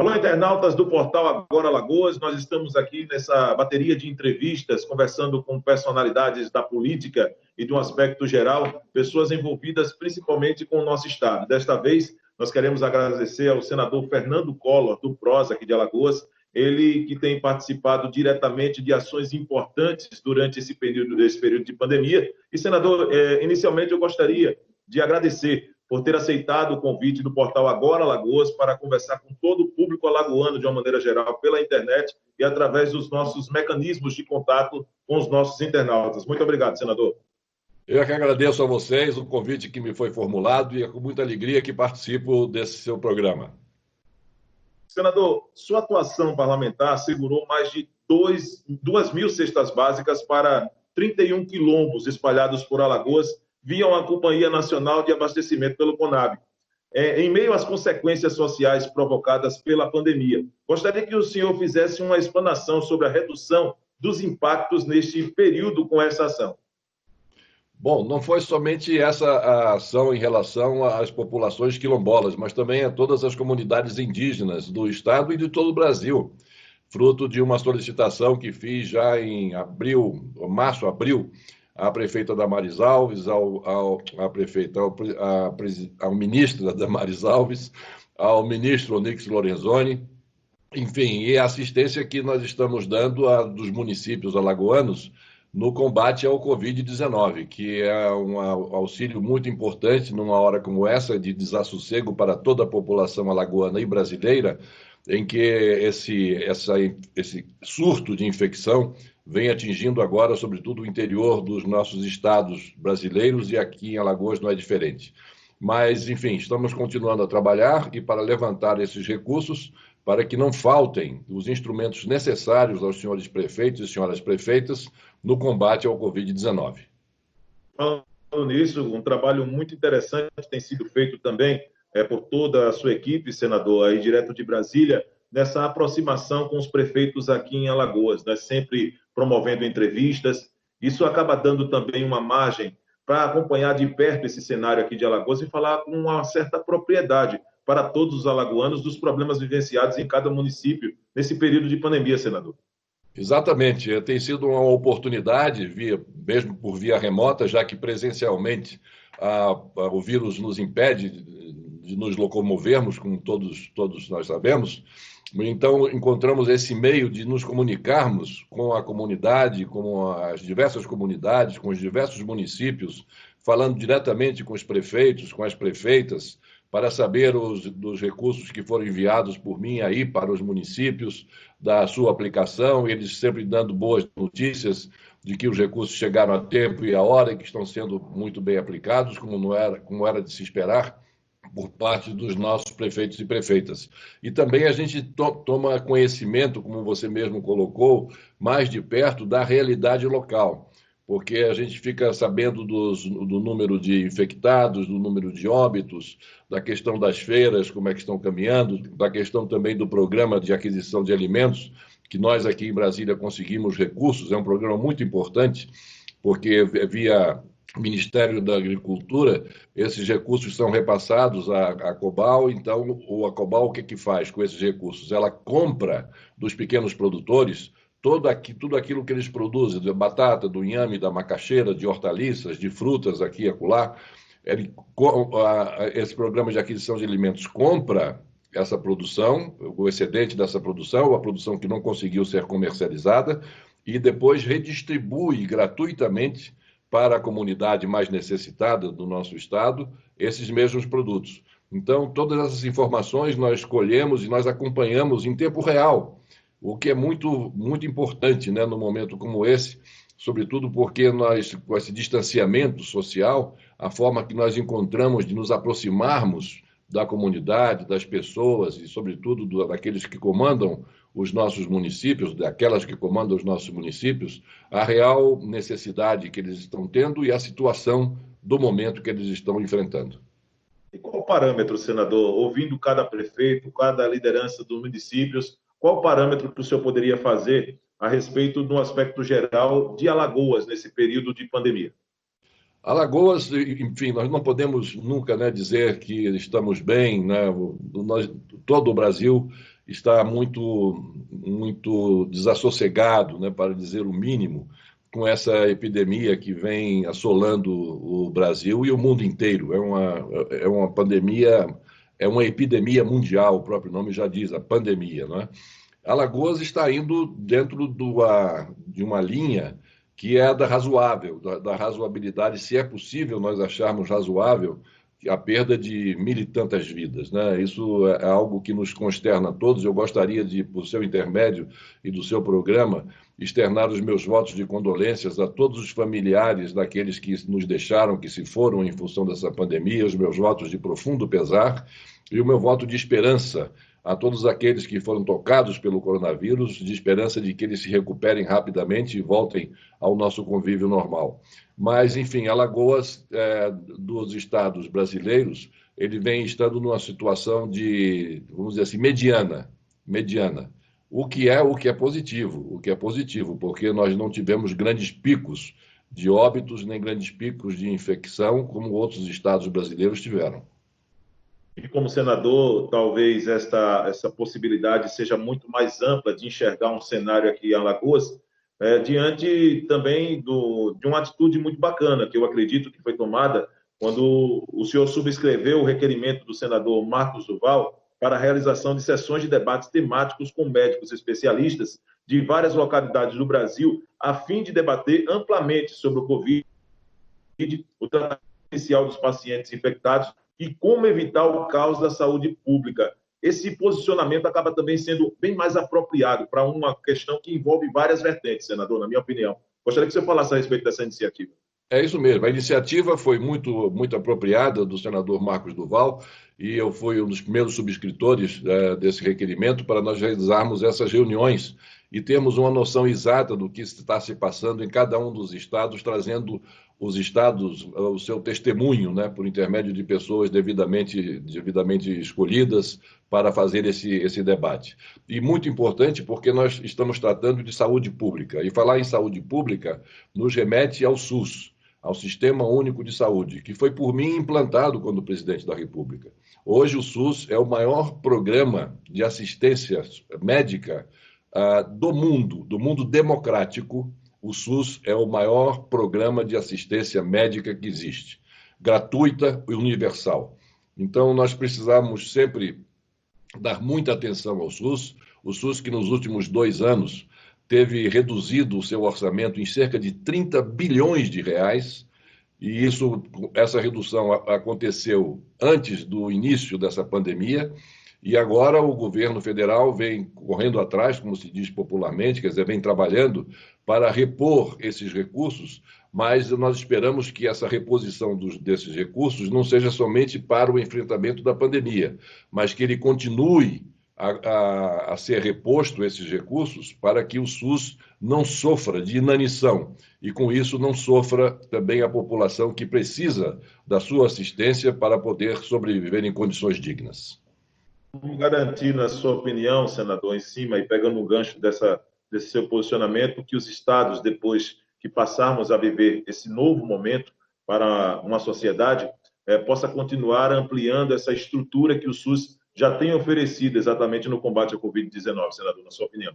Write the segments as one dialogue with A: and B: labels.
A: Alô, internautas do portal Agora Alagoas, nós estamos aqui nessa bateria de entrevistas, conversando com personalidades da política e de um aspecto geral, pessoas envolvidas principalmente com o nosso Estado. Desta vez, nós queremos agradecer ao senador Fernando Collor, do PROS, aqui de Alagoas, ele que tem participado diretamente de ações importantes durante esse período de pandemia. E, senador, inicialmente eu gostaria de agradecer por ter aceitado o convite do portal Agora Alagoas para conversar com todo o público alagoano, de uma maneira geral, pela internet e através dos nossos mecanismos de contato com os nossos internautas. Muito obrigado, senador.
B: Eu é que agradeço a vocês o convite que me foi formulado e é com muita alegria que participo desse seu programa.
A: Senador, sua atuação parlamentar segurou mais de 2.000 cestas básicas para 31 quilombos espalhados por Alagoas, via uma Companhia Nacional de Abastecimento pelo CONAB, em meio às consequências sociais provocadas pela pandemia. Gostaria que o senhor fizesse uma explanação sobre a redução dos impactos neste período com essa ação.
B: Bom, não foi somente essa a ação em relação às populações quilombolas, mas também a todas as comunidades indígenas do Estado e de todo o Brasil, fruto de uma solicitação que fiz já em março, abril, à prefeita Damares Alves, ao ministro Damares Alves, ao ministro Onyx Lorenzoni, enfim, e a assistência que nós estamos dando dos municípios alagoanos no combate ao Covid-19, que é um auxílio muito importante numa hora como essa de desassossego para toda a população alagoana e brasileira, em que esse surto de infecção vem atingindo agora, sobretudo, o interior dos nossos estados brasileiros, e aqui em Alagoas não é diferente. Mas, enfim, estamos continuando a trabalhar e para levantar esses recursos para que não faltem os instrumentos necessários aos senhores prefeitos e senhoras prefeitas no combate ao Covid-19.
A: Falando nisso, um trabalho muito interessante tem sido feito também por toda a sua equipe, senador, aí direto de Brasília, nessa aproximação com os prefeitos aqui em Alagoas, né? Sempre promovendo entrevistas. Isso acaba dando também uma margem para acompanhar de perto esse cenário aqui de Alagoas e falar com uma certa propriedade para todos os alagoanos dos problemas vivenciados em cada município nesse período de pandemia, senador.
B: Exatamente, tem sido uma oportunidade, mesmo por via remota, já que presencialmente o vírus nos impede de nos locomovermos, como todos nós sabemos. Então, encontramos esse meio de nos comunicarmos com a comunidade, com as diversas comunidades, com os diversos municípios, falando diretamente com os prefeitos, com as prefeitas, para saber dos recursos que foram enviados por mim aí para os municípios, da sua aplicação, eles sempre dando boas notícias de que os recursos chegaram a tempo e a hora e que estão sendo muito bem aplicados, como era de se esperar, por parte dos nossos prefeitos e prefeitas. E também a gente toma conhecimento, como você mesmo colocou, mais de perto da realidade local, porque a gente fica sabendo do número de infectados, do número de óbitos, da questão das feiras, como é que estão caminhando, da questão também do programa de aquisição de alimentos, que nós aqui em Brasília conseguimos recursos, é um programa muito importante, porque via Ministério da Agricultura, esses recursos são repassados à Cobal. Então, a Cobal o que faz com esses recursos? Ela compra dos pequenos produtores tudo aquilo que eles produzem, da batata, do inhame, da macaxeira, de hortaliças, de frutas aqui e acolá. Esse programa de aquisição de alimentos compra essa produção, o excedente dessa produção, a produção que não conseguiu ser comercializada, e depois redistribui gratuitamente para a comunidade mais necessitada do nosso estado esses mesmos produtos. Então, todas essas informações nós colhemos e nós acompanhamos em tempo real, o que é muito, muito importante, né, num momento como esse, sobretudo porque nós, com esse distanciamento social, a forma que nós encontramos de nos aproximarmos da comunidade, das pessoas e, sobretudo, daqueles que comandam os nossos municípios, daquelas que comandam os nossos municípios, a real necessidade que eles estão tendo e a situação do momento que eles estão enfrentando.
A: E qual o parâmetro, senador, ouvindo cada prefeito, cada liderança dos municípios, qual o parâmetro que o senhor poderia fazer a respeito do aspecto geral de Alagoas nesse período de pandemia?
B: Alagoas, enfim, nós não podemos nunca, né, dizer que estamos bem, né? Todo o Brasil está muito desassossegado, né, para dizer o mínimo, com essa epidemia que vem assolando o Brasil e o mundo inteiro. É uma pandemia, é uma epidemia mundial, o próprio nome já diz, a pandemia, não é? Alagoas está indo dentro de uma linha que é da razoável, da razoabilidade, se é possível nós acharmos razoável a perda de 1.000 e tantas vidas, né? Isso é algo que nos consterna a todos. Eu gostaria de, por seu intermédio e do seu programa, externar os meus votos de condolências a todos os familiares daqueles que nos deixaram, que se foram em função dessa pandemia, os meus votos de profundo pesar e o meu voto de esperança a todos aqueles que foram tocados pelo coronavírus, de esperança de que eles se recuperem rapidamente e voltem ao nosso convívio normal. Mas, enfim, Alagoas, dos estados brasileiros, ele vem estando numa situação de, vamos dizer assim, mediana. O que é positivo, porque nós não tivemos grandes picos de óbitos, nem grandes picos de infecção, como outros estados brasileiros tiveram.
A: E como senador, talvez essa possibilidade seja muito mais ampla de enxergar um cenário aqui em Alagoas, diante também de uma atitude muito bacana, que eu acredito que foi tomada quando o senhor subscreveu o requerimento do senador Marcos Duval para a realização de sessões de debates temáticos com médicos especialistas de várias localidades do Brasil, a fim de debater amplamente sobre o Covid, o tratamento inicial dos pacientes infectados e como evitar o caos da saúde pública. Esse posicionamento acaba também sendo bem mais apropriado para uma questão que envolve várias vertentes, senador, na minha opinião. Gostaria que você falasse a respeito dessa iniciativa.
B: É isso mesmo. A iniciativa foi muito apropriada do senador Marcos Duval e eu fui um dos primeiros subscritores desse requerimento para nós realizarmos essas reuniões e termos uma noção exata do que está se passando em cada um dos estados, trazendo os estados o seu testemunho, né, por intermédio de pessoas devidamente escolhidas para fazer esse debate. E muito importante porque nós estamos tratando de saúde pública. E falar em saúde pública nos remete ao SUS, ao Sistema Único de Saúde, que foi por mim implantado quando presidente da República. Hoje o SUS é o maior programa de assistência médica do mundo democrático. O SUS é o maior programa de assistência médica que existe, gratuita e universal. Então, nós precisamos sempre dar muita atenção ao SUS. O SUS que nos últimos 2 anos teve reduzido o seu orçamento em cerca de 30 bilhões de reais, e essa redução aconteceu antes do início dessa pandemia, e agora o governo federal vem correndo atrás, como se diz popularmente, quer dizer, vem trabalhando para repor esses recursos, mas nós esperamos que essa reposição desses recursos não seja somente para o enfrentamento da pandemia, mas que ele continue a ser reposto esses recursos para que o SUS não sofra de inanição e, com isso, não sofra também a população que precisa da sua assistência para poder sobreviver em condições dignas.
A: Como garantir, na sua opinião, senador, em cima e pegando o gancho desse seu posicionamento, que os estados, depois que passarmos a viver esse novo momento para uma sociedade, possa continuar ampliando essa estrutura que o SUS já tem oferecido exatamente no combate à Covid-19, senador, na sua opinião?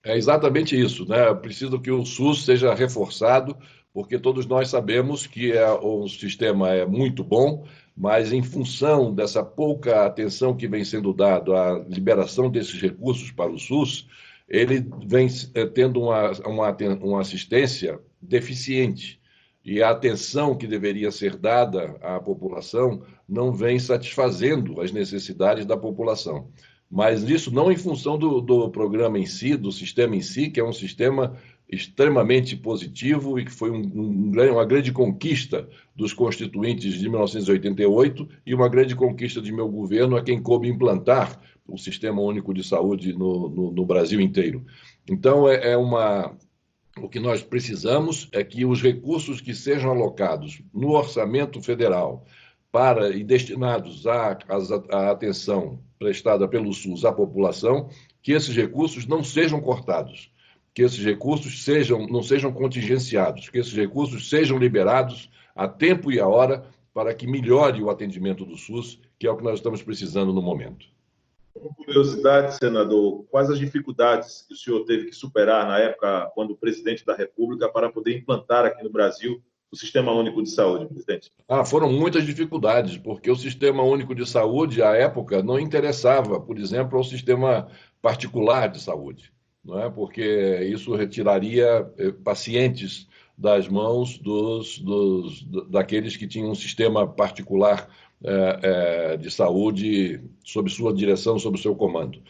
B: É exatamente isso, né? Preciso que o SUS seja reforçado, porque todos nós sabemos que o sistema é muito bom, mas em função dessa pouca atenção que vem sendo dada à liberação desses recursos para o SUS, ele vem tendo uma assistência deficiente. E a atenção que deveria ser dada à população não vem satisfazendo as necessidades da população. Mas isso não em função do programa em si, do sistema em si, que é um sistema extremamente positivo e que foi uma grande conquista dos constituintes de 1988 e uma grande conquista de meu governo a quem coube implantar o Sistema Único de Saúde no Brasil inteiro. Então, o que nós precisamos é que os recursos que sejam alocados no orçamento federal e destinados à atenção prestada pelo SUS à população, que esses recursos não sejam cortados, que esses recursos não sejam contingenciados, que esses recursos sejam liberados a tempo e a hora para que melhore o atendimento do SUS, que é o que nós estamos precisando no momento.
A: Com curiosidade, senador, quais as dificuldades que o senhor teve que superar na época, quando presidente da República, para poder implantar aqui no Brasil o Sistema Único de Saúde, presidente?
B: Foram muitas dificuldades, porque o Sistema Único de Saúde, à época, não interessava, por exemplo, ao sistema particular de saúde, não é? Porque isso retiraria pacientes das mãos daqueles que tinham um sistema particular de saúde sob sua direção, sob seu comando.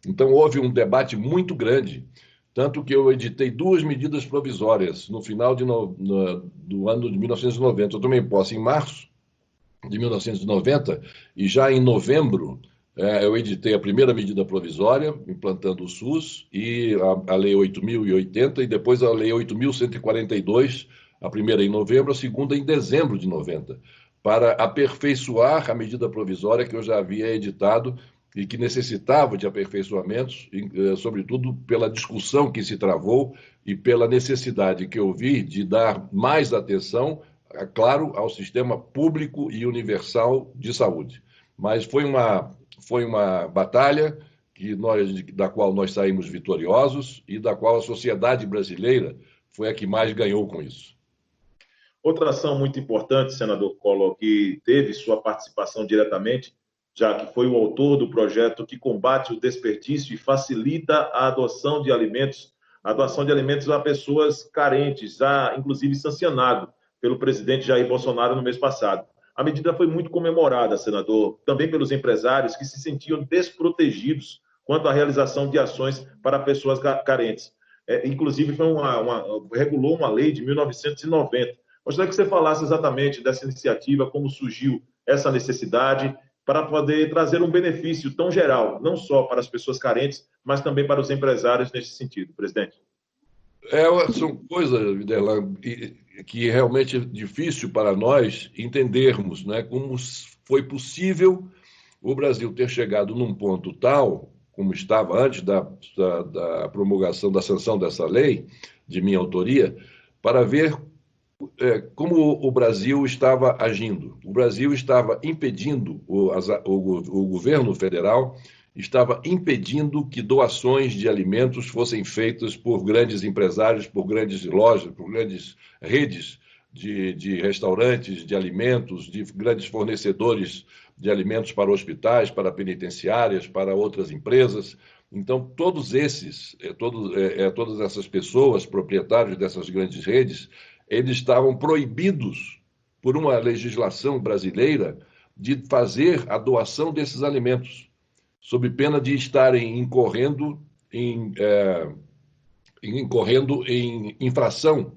B: Então, houve um debate muito grande, tanto que eu editei duas medidas provisórias no final do ano de 1990. Eu tomei posse em março de 1990 e já em novembro eu editei a primeira medida provisória, implantando o SUS, e a Lei 8.080, e depois a Lei 8.142, a primeira em novembro, a segunda em dezembro de 90, para aperfeiçoar a medida provisória que eu já havia editado e que necessitava de aperfeiçoamentos, sobretudo pela discussão que se travou e pela necessidade que eu vi de dar mais atenção, claro, ao sistema público e universal de saúde. Mas foi uma batalha da qual nós saímos vitoriosos e da qual a sociedade brasileira foi a que mais ganhou com isso.
A: Outra ação muito importante, senador Collor, que teve sua participação diretamente, já que foi o autor do projeto que combate o desperdício e facilita a doação de alimentos a pessoas carentes, já inclusive sancionado pelo presidente Jair Bolsonaro no mês passado. A medida foi muito comemorada, senador, também pelos empresários que se sentiam desprotegidos quanto à realização de ações para pessoas carentes. Inclusive, regulou uma lei de 1990. Gostaria que você falasse exatamente dessa iniciativa, como surgiu essa necessidade, para poder trazer um benefício tão geral, não só para as pessoas carentes, mas também para os empresários nesse sentido, presidente.
B: São coisas, Viderlan, que realmente é difícil para nós entendermos, né? Como foi possível o Brasil ter chegado num ponto tal, como estava antes da promulgação, da sanção dessa lei, de minha autoria, para ver como o Brasil estava agindo. O Brasil estava impedindo, o governo federal estava impedindo que doações de alimentos fossem feitas por grandes empresários, por grandes lojas, por grandes redes de restaurantes, de alimentos, de grandes fornecedores de alimentos para hospitais, para penitenciárias, para outras empresas. Então, todas essas pessoas, proprietários dessas grandes redes, eles estavam proibidos, por uma legislação brasileira, de fazer a doação desses alimentos, sob pena de estarem incorrendo em infração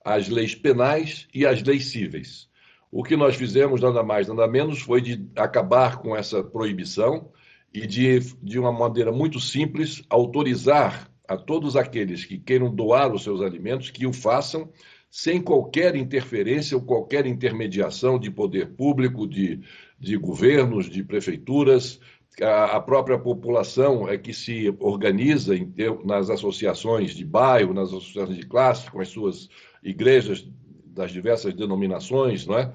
B: às leis penais e às leis cíveis. O que nós fizemos, nada mais, nada menos, foi de acabar com essa proibição e de uma maneira muito simples, autorizar a todos aqueles que queiram doar os seus alimentos que o façam sem qualquer interferência ou qualquer intermediação de poder público, de governos, de prefeituras. A própria população é que se organiza nas associações de bairro, nas associações de classe, com as suas igrejas das diversas denominações, não é?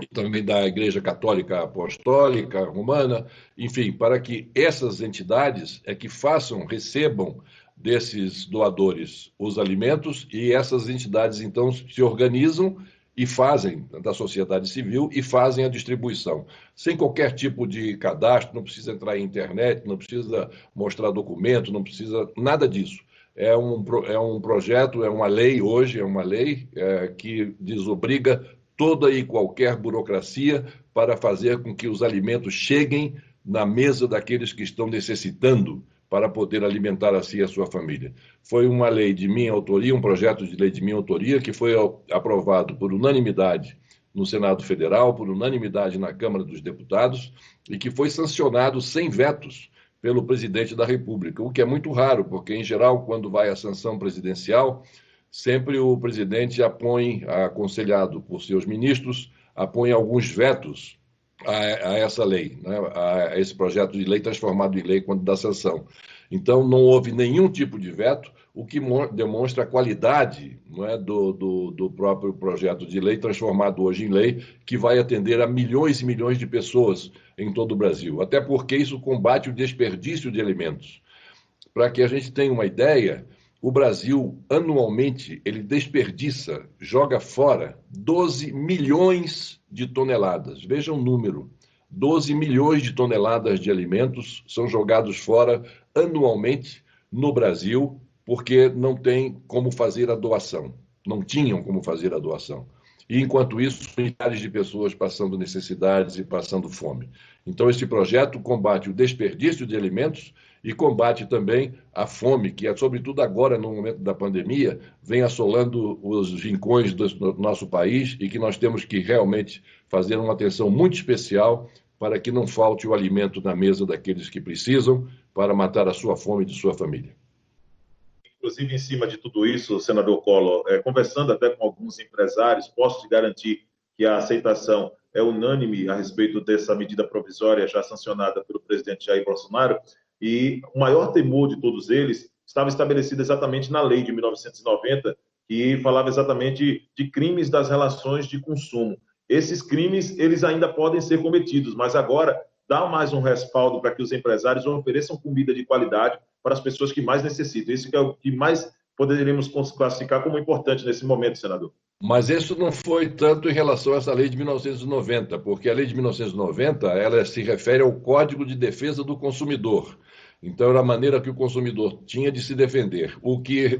B: E também da Igreja Católica Apostólica Romana, enfim, para que essas entidades é que recebam desses doadores os alimentos, e essas entidades, então, se organizam e fazem, da sociedade civil, e fazem a distribuição. Sem qualquer tipo de cadastro, não precisa entrar em internet, não precisa mostrar documento, não precisa nada disso. É um projeto, é uma lei hoje, que desobriga toda e qualquer burocracia para fazer com que os alimentos cheguem na mesa daqueles que estão necessitando para poder alimentar assim a sua família. Foi uma lei de minha autoria, um projeto de lei de minha autoria, que foi aprovado por unanimidade no Senado Federal, por unanimidade na Câmara dos Deputados, e que foi sancionado sem vetos pelo presidente da República, o que é muito raro, porque, em geral, quando vai a sanção presidencial, sempre o presidente aconselhado por seus ministros, apõe alguns vetos a essa lei, né, a esse projeto de lei transformado em lei quando da sanção. Então, não houve nenhum tipo de veto, o que demonstra a qualidade, não é, do próprio projeto de lei transformado hoje em lei, que vai atender a milhões e milhões de pessoas em todo o Brasil. Até porque isso combate o desperdício de alimentos. Para que a gente tenha uma ideia, o Brasil, anualmente, ele desperdiça, joga fora 12 milhões de toneladas. Veja o número. 12 milhões de toneladas de alimentos são jogados fora anualmente no Brasil, porque não tem como fazer a doação. Não tinham como fazer a doação. E, enquanto isso, milhares de pessoas passando necessidades e passando fome. Então, esse projeto combate o desperdício de alimentos e combate também a fome, que, sobretudo agora, no momento da pandemia, vem assolando os rincões do nosso país e que nós temos que realmente fazer uma atenção muito especial para que não falte o alimento na mesa daqueles que precisam para matar a sua fome e de sua família.
A: Inclusive, em cima de tudo isso, senador Collor, conversando até com alguns empresários, posso te garantir que a aceitação é unânime a respeito dessa medida provisória já sancionada pelo presidente Jair Bolsonaro, e o maior temor de todos eles estava estabelecido exatamente na lei de 1990, que falava exatamente de crimes das relações de consumo. Esses crimes, eles ainda podem ser cometidos, mas agora dá mais um respaldo para que os empresários ofereçam comida de qualidade para as pessoas que mais necessitam. Isso que é o que mais poderíamos classificar como importante nesse momento, senador.
B: Mas isso não foi tanto em relação a essa lei de 1990, porque a lei de 1990 ela se refere ao Código de Defesa do Consumidor. Então, era a maneira que o consumidor tinha de se defender. O que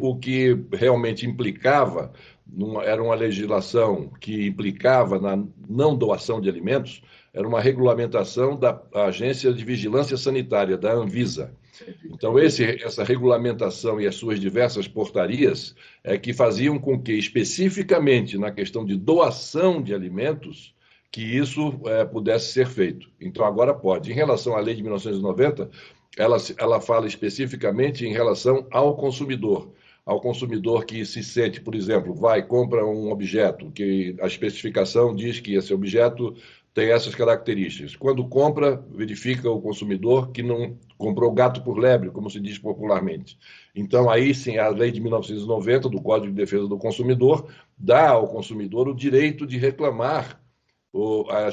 B: realmente implicava, era uma legislação que implicava na não doação de alimentos, era uma regulamentação da Agência de Vigilância Sanitária, da Anvisa. Então, essa regulamentação e as suas diversas portarias é que faziam com que, especificamente na questão de doação de alimentos, que isso pudesse ser feito. Então, agora pode. Em relação à lei de 1990, ela fala especificamente em relação ao consumidor que se sente, por exemplo, compra um objeto, que a especificação diz que esse objeto tem essas características. Quando compra, verifica o consumidor que não comprou gato por lebre, como se diz popularmente. Então, aí sim, a lei de 1990, do Código de Defesa do Consumidor, dá ao consumidor o direito de reclamar a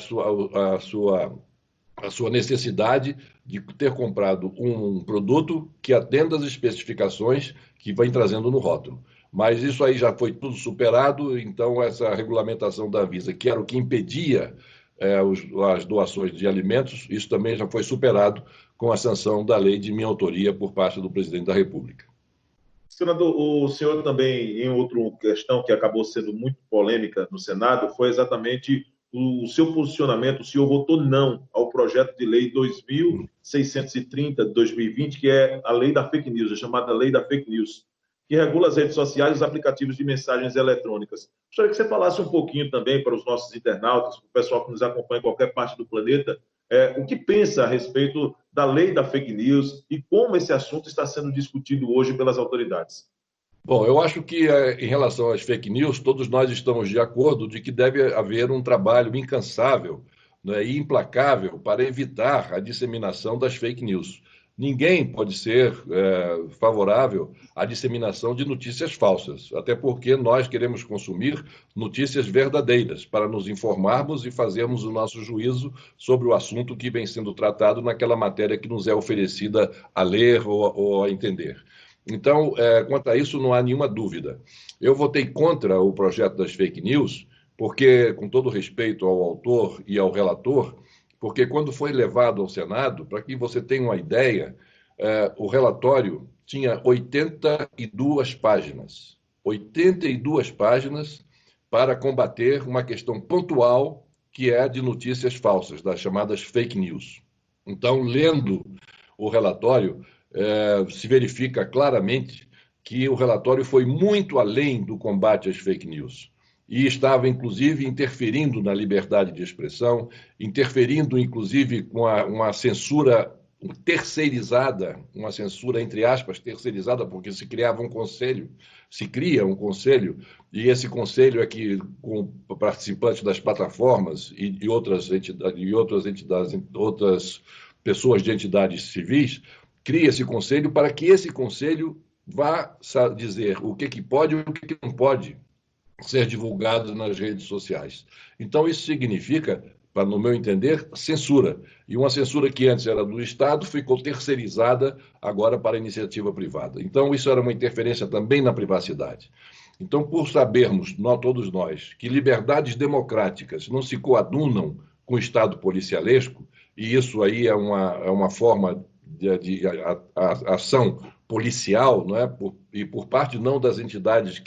B: sua necessidade de ter comprado um produto que atenda às especificações que vem trazendo no rótulo. Mas isso aí já foi tudo superado, então essa regulamentação da Anvisa, que era o que impedia as doações de alimentos, isso também já foi superado com a sanção da lei de minha autoria por parte do presidente da República.
A: Senador, o senhor também, em outra questão que acabou sendo muito polêmica no Senado, foi exatamente o seu posicionamento. O senhor votou não ao projeto de lei 2630 de 2020, que é a lei da fake news, a chamada lei da fake news, que regula as redes sociais e os aplicativos de mensagens eletrônicas. Gostaria que você falasse um pouquinho também para os nossos internautas, para o pessoal que nos acompanha em qualquer parte do planeta, o que pensa a respeito da lei da fake news e como esse assunto está sendo discutido hoje pelas autoridades.
B: Bom, eu acho que em relação às fake news, todos nós estamos de acordo de que deve haver um trabalho incansável, né, e implacável para evitar a disseminação das fake news. Ninguém pode ser favorável à disseminação de notícias falsas, até porque nós queremos consumir notícias verdadeiras para nos informarmos e fazermos o nosso juízo sobre o assunto que vem sendo tratado naquela matéria que nos é oferecida a ler ou a entender. Então, quanto a isso, não há nenhuma dúvida. Eu votei contra o projeto das fake news, porque, com todo respeito ao autor e ao relator, porque quando foi levado ao Senado, para que você tenha uma ideia, o relatório tinha 82 páginas. 82 páginas para combater uma questão pontual que é de notícias falsas, das chamadas fake news. Então, lendo o relatório, se verifica claramente que o relatório foi muito além do combate às fake news. E estava, inclusive, interferindo na liberdade de expressão, interferindo, inclusive, com uma censura terceirizada, uma censura, entre aspas, terceirizada, porque se criava um conselho, se cria um conselho, e esse conselho é que, com participantes das plataformas e outras entidades, outras pessoas de entidades civis, cria esse conselho para que esse conselho vá dizer o que pode e o que não pode ser divulgado nas redes sociais. Então, isso significa, no meu entender, censura. E uma censura que antes era do Estado ficou terceirizada agora para a iniciativa privada. Então, isso era uma interferência também na privacidade. Então, por sabermos, todos nós, que liberdades democráticas não se coadunam com o Estado policialesco, e isso aí é uma forma de ação policial, não é? E por parte não das entidades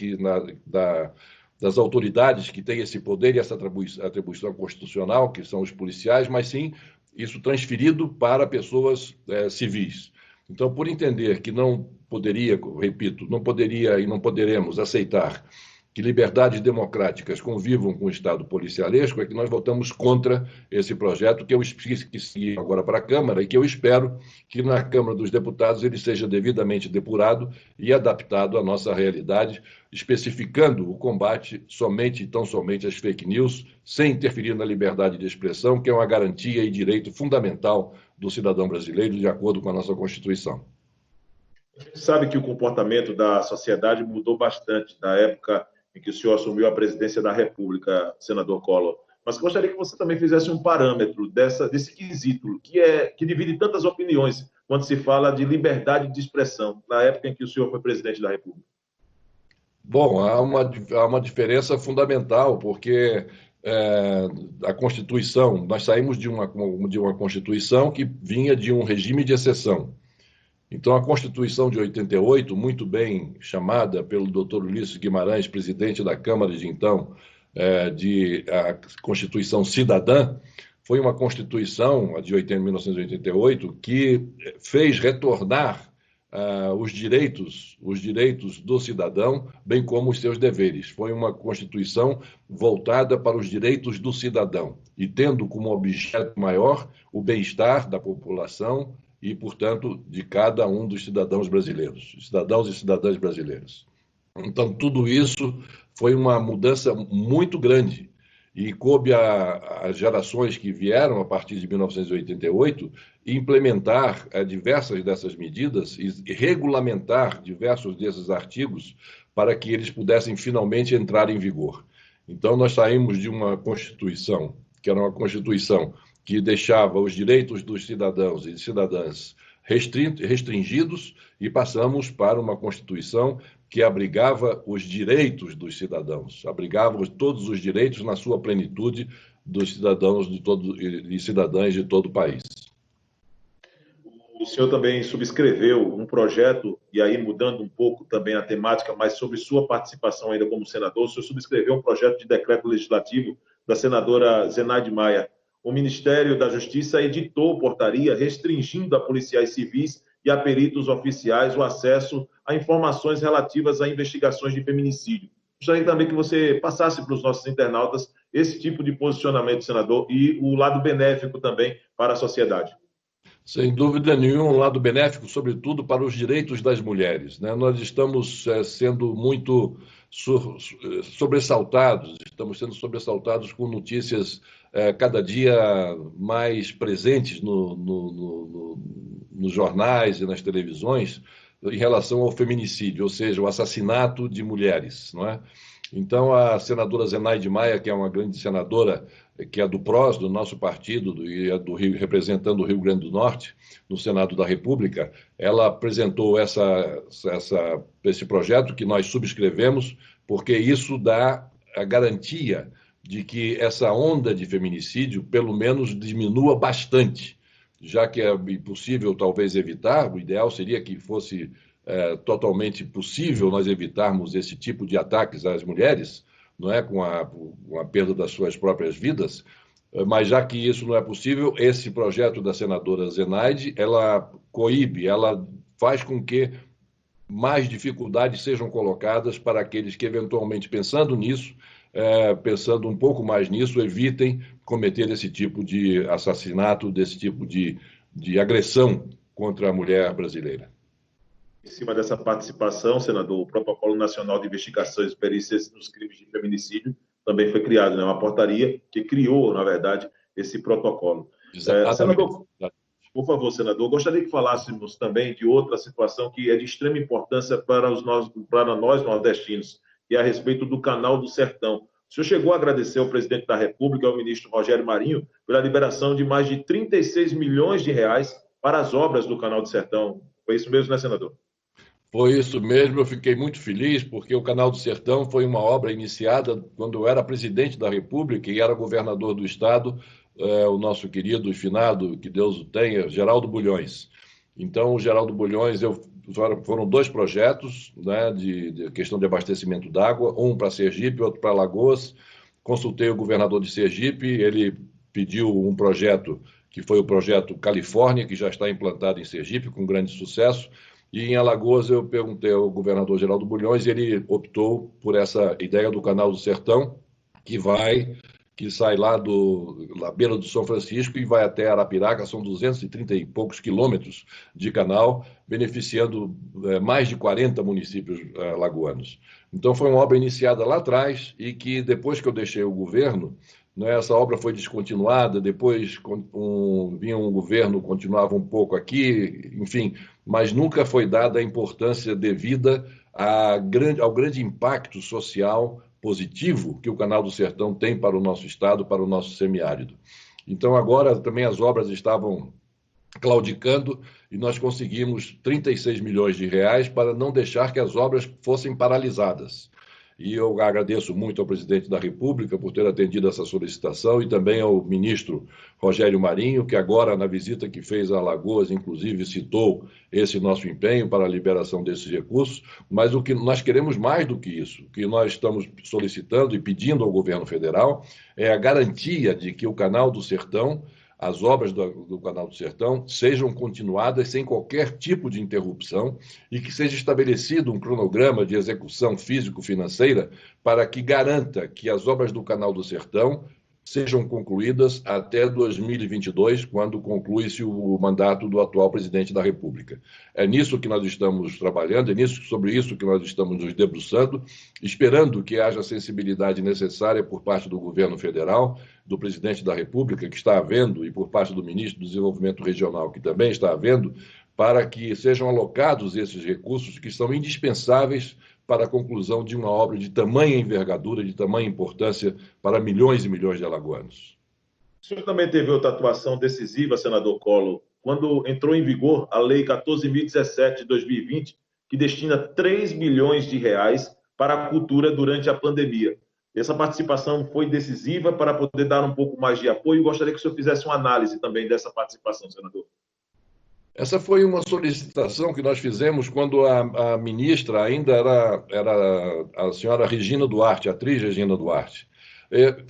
B: das autoridades que têm esse poder e essa atribuição constitucional, que são os policiais, mas sim isso transferido para pessoas civis. Então, por entender que não poderia, repito, não poderia e não poderemos aceitar que liberdades democráticas convivam com o Estado policialesco, é que nós votamos contra esse projeto, que eu segui agora para a Câmara, e que eu espero que na Câmara dos Deputados ele seja devidamente depurado e adaptado à nossa realidade, especificando o combate somente e tão somente às fake news, sem interferir na liberdade de expressão, que é uma garantia e direito fundamental do cidadão brasileiro, de acordo com a nossa Constituição.
A: A gente sabe que o comportamento da sociedade mudou bastante da época em que o senhor assumiu a presidência da República, senador Collor. Mas gostaria que você também fizesse um parâmetro desse quesito, que divide tantas opiniões quando se fala de liberdade de expressão, na época em que o senhor foi presidente da República.
B: Bom, há uma diferença fundamental, porque a Constituição, nós saímos de uma Constituição que vinha de um regime de exceção. Então, a Constituição de 88, muito bem chamada pelo doutor Ulisses Guimarães, presidente da Câmara de então, de a Constituição Cidadã, foi uma Constituição, a de 1988, que fez retornar os direitos do cidadão, bem como os seus deveres. Foi uma Constituição voltada para os direitos do cidadão e tendo como objeto maior o bem-estar da população e, portanto, de cada um dos cidadãos brasileiros, cidadãos e cidadãs brasileiros. Então, tudo isso foi uma mudança muito grande e coube às gerações que vieram a partir de 1988 implementar diversas dessas medidas e regulamentar diversos desses artigos para que eles pudessem finalmente entrar em vigor. Então, nós saímos de uma Constituição, que era uma Constituição que deixava os direitos dos cidadãos e cidadãs restringidos e passamos para uma Constituição que abrigava os direitos dos cidadãos, abrigava todos os direitos na sua plenitude dos cidadãos e cidadãs de todo o país.
A: O senhor também subscreveu um projeto, e aí mudando um pouco também a temática, mas sobre sua participação ainda como senador, o senhor subscreveu um projeto de decreto legislativo da senadora Zenaide Maia. O Ministério da Justiça editou portaria restringindo a policiais civis e a peritos oficiais o acesso a informações relativas a investigações de feminicídio. Gostaria também que você passasse para os nossos internautas esse tipo de posicionamento, senador, e o lado benéfico também para a sociedade.
B: Sem dúvida nenhuma, um lado benéfico, sobretudo para os direitos das mulheres, né? Nós estamos sendo muito sobressaltados, com notícias cada dia mais presentes nos jornais e nas televisões em relação ao feminicídio, ou seja, o assassinato de mulheres, não é? Então, a senadora Zenaide Maia, que é uma grande senadora, que é do PROS, do nosso partido, e é do Rio, representando o Rio Grande do Norte, no Senado da República, ela apresentou esse projeto que nós subscrevemos, porque isso dá a garantia de que essa onda de feminicídio, pelo menos, diminua bastante, já que é impossível, talvez, evitar, o ideal seria que fosse totalmente possível nós evitarmos esse tipo de ataques às mulheres, não é, com a perda das suas próprias vidas, mas já que isso não é possível, esse projeto da senadora Zenaide, ela coíbe, ela faz com que mais dificuldades sejam colocadas para aqueles que, eventualmente, pensando nisso, pensando um pouco mais nisso, evitem cometer esse tipo de assassinato, desse tipo de de agressão contra a mulher brasileira.
A: Em cima dessa participação, senador, o Protocolo Nacional de Investigações e Perícias nos Crimes de Feminicídio também foi criado, né? Uma portaria que criou, na verdade, esse protocolo. Senador, por favor, senador, gostaria que falássemos também de outra situação que é de extrema importância para nós nordestinos, que é a respeito do Canal do Sertão. O senhor chegou a agradecer ao presidente da República, ao ministro Rogério Marinho, pela liberação de mais de 36 milhões de reais para as obras do Canal do Sertão. Foi isso mesmo, né, senador?
B: Foi isso mesmo, eu fiquei muito feliz, porque o Canal do Sertão foi uma obra iniciada quando eu era presidente da República e era governador do Estado, o nosso querido e finado, que Deus o tenha, Geraldo Bulhões. Então, o Geraldo Bulhões, foram 2 projetos, né, de questão de abastecimento d'água, um para Sergipe, outro para Alagoas. Consultei o governador de Sergipe, ele pediu um projeto, que foi o projeto Califórnia, que já está implantado em Sergipe, com grande sucesso. E em Alagoas eu perguntei ao governador Geraldo Bulhões e ele optou por essa ideia do Canal do Sertão, que sai lá da beira do São Francisco e vai até Arapiraca, são 230 e poucos quilômetros de canal, beneficiando mais de 40 municípios alagoanos. Então foi uma obra iniciada lá atrás e que depois que eu deixei o governo, né, essa obra foi descontinuada, depois vinha um governo, continuava um pouco aqui, enfim, mas nunca foi dada a importância devida ao grande impacto social positivo que o Canal do Sertão tem para o nosso estado, para o nosso semiárido. Então agora também as obras estavam claudicando e nós conseguimos 36 milhões de reais para não deixar que as obras fossem paralisadas. E eu agradeço muito ao presidente da República por ter atendido essa solicitação e também ao ministro Rogério Marinho, que agora, na visita que fez a Alagoas, inclusive citou esse nosso empenho para a liberação desses recursos, mas o que nós queremos mais do que isso, o que nós estamos solicitando e pedindo ao governo federal é a garantia de que o Canal do Sertão, as obras do Canal do Sertão sejam continuadas sem qualquer tipo de interrupção e que seja estabelecido um cronograma de execução físico-financeira para que garanta que as obras do Canal do Sertão sejam concluídas até 2022, quando conclui-se o mandato do atual presidente da República. É nisso que nós estamos trabalhando, sobre isso que nós estamos nos debruçando, esperando que haja a sensibilidade necessária por parte do governo federal, do presidente da República, que está havendo, e por parte do ministro do Desenvolvimento Regional, que também está havendo, para que sejam alocados esses recursos que são indispensáveis para a conclusão de uma obra de tamanha envergadura, de tamanha importância para milhões e milhões de alagoanos.
A: O senhor também teve outra atuação decisiva, senador Collor, quando entrou em vigor a Lei 14.017 de 2020, que destina 3 bilhões de reais para a cultura durante a pandemia. Essa participação foi decisiva para poder dar um pouco mais de apoio. Gostaria que o senhor fizesse uma análise também dessa participação, senador.
B: Essa foi uma solicitação que nós fizemos quando a ministra ainda era a senhora Regina Duarte, a atriz Regina Duarte.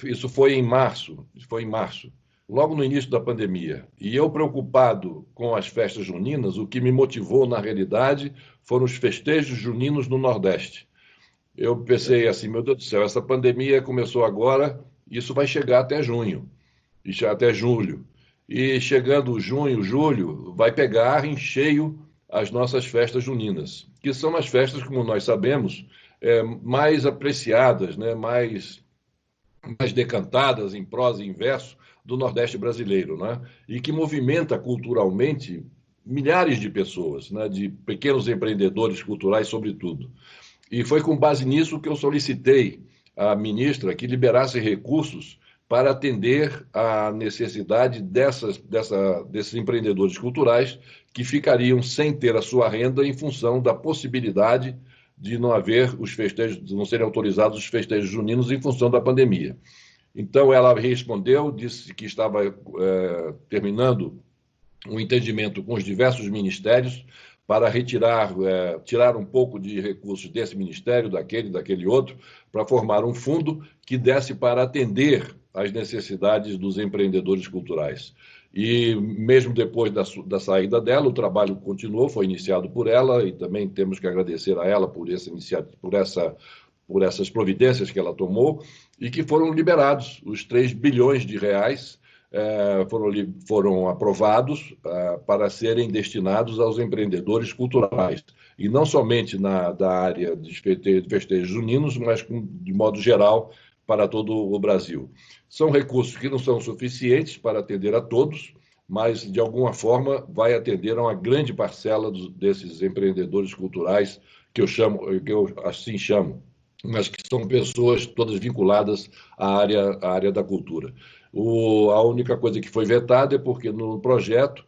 B: Isso foi em março, logo no início da pandemia. E eu, preocupado com as festas juninas, o que me motivou, na realidade, foram os festejos juninos no Nordeste. Eu pensei assim, meu Deus do céu, essa pandemia começou agora, isso vai chegar até junho, até julho. E chegando junho, julho, vai pegar em cheio as nossas festas juninas, que são as festas, como nós sabemos, mais apreciadas, né? mais decantadas em prosa e em verso do Nordeste brasileiro, né? E que movimenta culturalmente milhares de pessoas, né? De pequenos empreendedores culturais, sobretudo. E foi com base nisso que eu solicitei à ministra que liberasse recursos para atender à necessidade desses empreendedores culturais que ficariam sem ter a sua renda em função da possibilidade de não haver os festejos, de não serem autorizados os festejos juninos em função da pandemia. Então ela respondeu, disse que estava terminando um entendimento com os diversos ministérios para tirar um pouco de recursos desse ministério, daquele outro, para formar um fundo que desse para atender às necessidades dos empreendedores culturais. E mesmo depois da saída dela, o trabalho continuou, foi iniciado por ela, e também temos que agradecer a ela por essas providências que ela tomou, e que foram liberados os 3 bilhões de reais foram aprovados para serem destinados aos empreendedores culturais. E não somente da área de festejos juninos, mas de modo geral para todo o Brasil. São recursos que não são suficientes para atender a todos, mas, de alguma forma, vai atender a uma grande parcela desses empreendedores culturais, que eu assim chamo, mas que são pessoas todas vinculadas à área da cultura. A única coisa que foi vetada é porque no projeto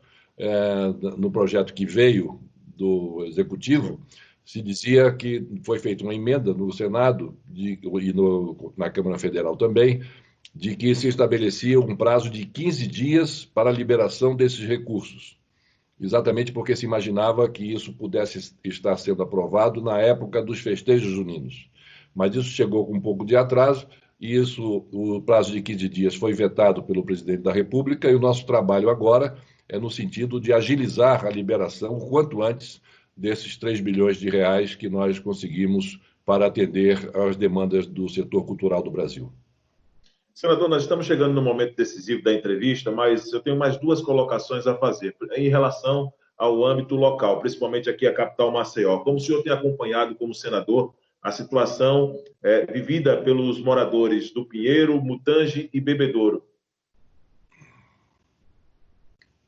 B: que veio do Executivo, se dizia que foi feita uma emenda no Senado na Câmara Federal também, de que se estabelecia um prazo de 15 dias para a liberação desses recursos, exatamente porque se imaginava que isso pudesse estar sendo aprovado na época dos festejos juninos. Mas isso chegou com um pouco de atraso, e o prazo de 15 dias foi vetado pelo presidente da República, e o nosso trabalho agora é no sentido de agilizar a liberação o quanto antes desses 3 bilhões de reais que nós conseguimos para atender às demandas do setor cultural do Brasil.
A: Senador, nós estamos chegando no momento decisivo da entrevista, mas eu tenho mais 2 colocações a fazer em relação ao âmbito local, principalmente aqui a capital Maceió. Como o senhor tem acompanhado como senador a situação vivida pelos moradores do Pinheiro, Mutange e Bebedouro?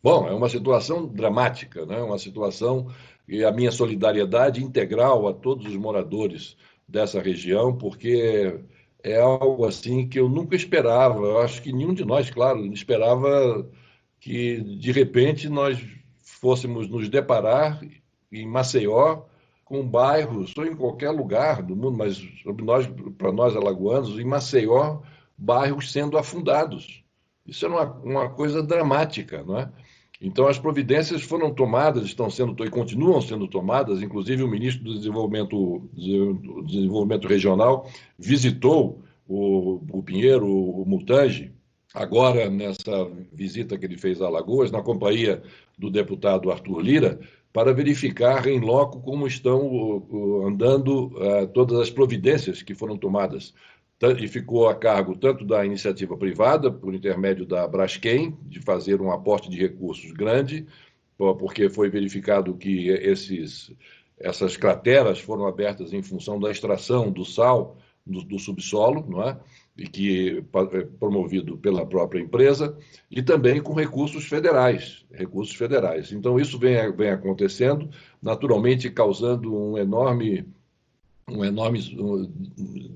B: Bom, é uma situação dramática, né? Uma situação e a minha solidariedade integral a todos os moradores dessa região, porque é algo assim que eu nunca esperava. Eu acho que nenhum de nós, claro, esperava que de repente nós fôssemos nos deparar em Maceió com bairros, ou em qualquer lugar do mundo, mas para nós alagoanos, em Maceió, bairros sendo afundados. Isso é uma coisa dramática, não é? Então, as providências foram tomadas, estão sendo e continuam sendo tomadas. Inclusive, o ministro do Desenvolvimento Regional visitou o Pinheiro, o Mutange, agora nessa visita que ele fez a Alagoas, na companhia do deputado Arthur Lira, para verificar em loco como estão andando todas as providências que foram tomadas. E ficou a cargo tanto da iniciativa privada, por intermédio da Braskem, de fazer um aporte de recursos grande, porque foi verificado que essas crateras foram abertas em função da extração do sal do subsolo, não é? E que é promovido pela própria empresa, e também com recursos federais. Então, isso vem acontecendo, naturalmente causando um enorme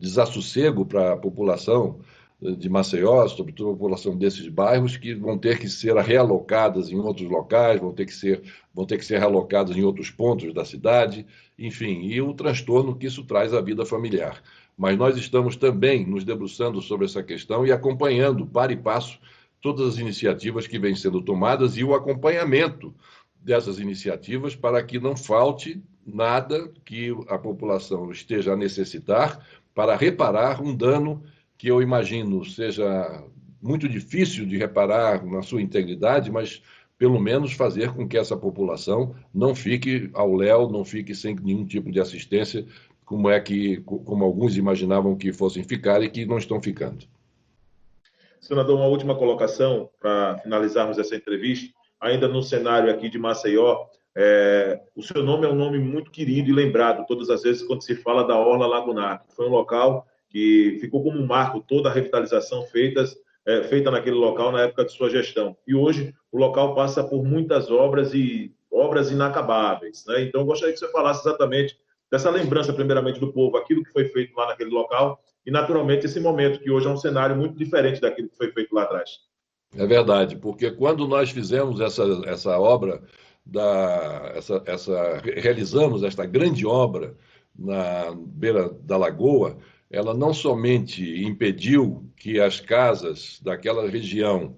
B: desassossego para a população de Maceió, sobretudo a população desses bairros, que vão ter que ser realocadas em outros locais, vão ter que ser realocadas em outros pontos da cidade, enfim, e o transtorno que isso traz à vida familiar. Mas nós estamos também nos debruçando sobre essa questão e acompanhando, para e passo, todas as iniciativas que vêm sendo tomadas e o acompanhamento dessas iniciativas para que não falte nada que a população esteja a necessitar para reparar um dano que eu imagino seja muito difícil de reparar na sua integridade, mas pelo menos fazer com que essa população não fique ao léu, não fique sem nenhum tipo de assistência, como alguns imaginavam que fossem ficar e que não estão ficando.
A: Senador, uma última colocação para finalizarmos essa entrevista. Ainda no cenário aqui de Maceió, o seu nome é um nome muito querido e lembrado todas as vezes quando se fala da Orla Lagunar. Foi um local que ficou como um marco toda a revitalização feita naquele local na época de sua gestão. E hoje o local passa por muitas obras e obras inacabáveis, né? Então, eu gostaria que você falasse exatamente dessa lembrança, primeiramente, do povo, aquilo que foi feito lá naquele local e, naturalmente, esse momento, que hoje é um cenário muito diferente daquilo que foi feito lá atrás.
B: É verdade, porque quando nós fizemos essa obra, realizamos esta grande obra na beira da lagoa, ela não somente impediu que as casas daquela região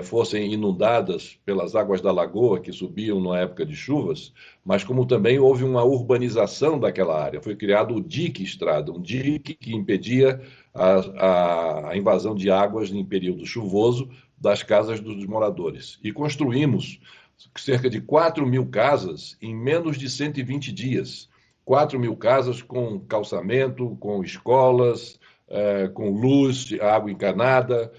B: fossem inundadas pelas águas da lagoa que subiam na época de chuvas, mas como também houve uma urbanização daquela área. Foi criado o dique estrada, um dique que impedia a invasão de águas em período chuvoso das casas dos moradores. E construímos cerca de 4.000 casas em menos de 120 dias. 4.000 casas com calçamento, com escolas, com luz, água encanada,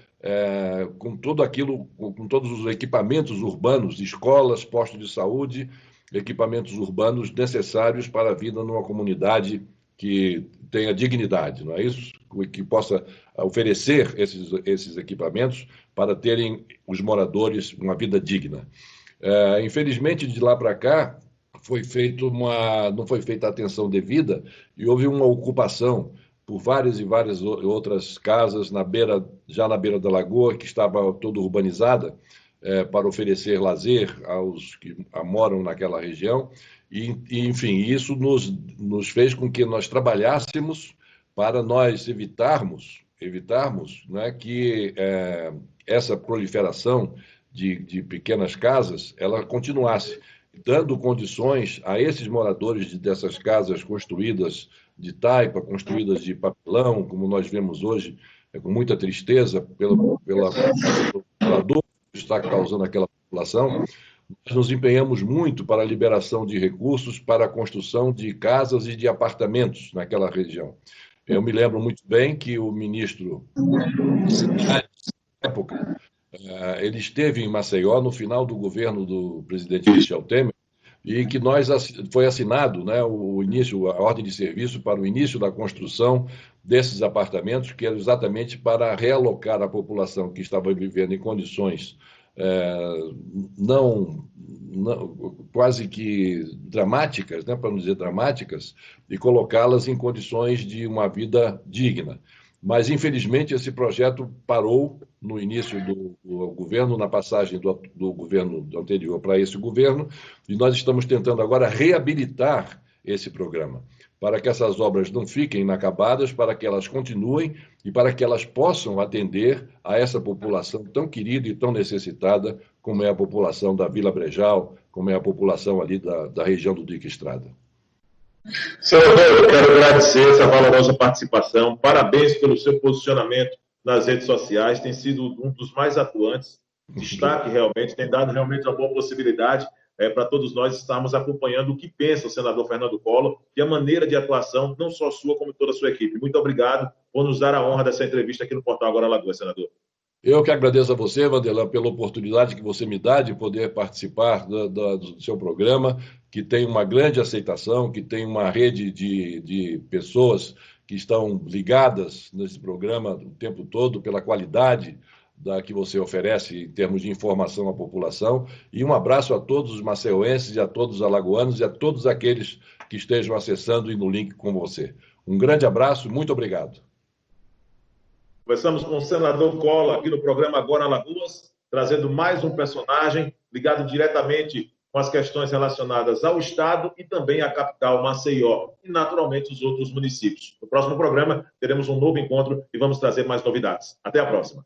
B: com tudo aquilo, com todos os equipamentos urbanos, escolas, postos de saúde, equipamentos urbanos necessários para a vida numa comunidade que tenha dignidade, não é isso? Que possa oferecer esses equipamentos para terem os moradores uma vida digna. Infelizmente, de lá para cá, não foi feita a atenção devida e houve uma ocupação por várias e várias outras casas já na beira da lagoa, que estava toda urbanizada, para oferecer lazer aos que moram naquela região. Enfim, isso nos fez com que nós trabalhássemos para nós evitarmos, né, que essa proliferação de pequenas casas ela continuasse, dando condições a esses moradores dessas casas construídas de taipa, construídas de papelão, como nós vemos hoje, com muita tristeza pela dor que está causando aquela população. Nós nos empenhamos muito para a liberação de recursos para a construção de casas e de apartamentos naquela região. Eu me lembro muito bem que o ministro na época, ele esteve em Maceió no final do governo do presidente Michel Temer, e que foi assinado, né, a ordem de serviço para o início da construção desses apartamentos, que era exatamente para realocar a população que estava vivendo em condições quase que dramáticas, né, para não dizer dramáticas, e colocá-las em condições de uma vida digna. Mas, infelizmente, esse projeto parou no início do governo, na passagem do governo anterior para esse governo, e nós estamos tentando agora reabilitar esse programa, para que essas obras não fiquem inacabadas, para que elas continuem e para que elas possam atender a essa população tão querida e tão necessitada, como é a população da Vila Brejal, como é a população ali da região do Dique Estrada.
A: Senador, eu quero agradecer essa valorosa participação. Parabéns pelo seu posicionamento nas redes sociais. Tem sido um dos mais atuantes. Destaque realmente, tem dado realmente uma boa possibilidade para todos nós estarmos acompanhando o que pensa o senador Fernando Collor e a maneira de atuação, não só sua, como toda a sua equipe. Muito obrigado por nos dar a honra dessa entrevista aqui no Portal Agora Alagoas, senador.
B: Eu que agradeço a você, Vanderlan, pela oportunidade que você me dá de poder participar do seu programa, que tem uma grande aceitação, que tem uma rede de pessoas que estão ligadas nesse programa o tempo todo pela qualidade que você oferece em termos de informação à população. E um abraço a todos os maceienses e a todos os alagoanos e a todos aqueles que estejam acessando e no link com você. Um grande abraço, muito obrigado.
A: Conversamos com o senador Collor aqui no programa Agora Alagoas, trazendo mais um personagem ligado diretamente com as questões relacionadas ao Estado e também à capital, Maceió, e naturalmente os outros municípios. No próximo programa teremos um novo encontro e vamos trazer mais novidades. Até a próxima.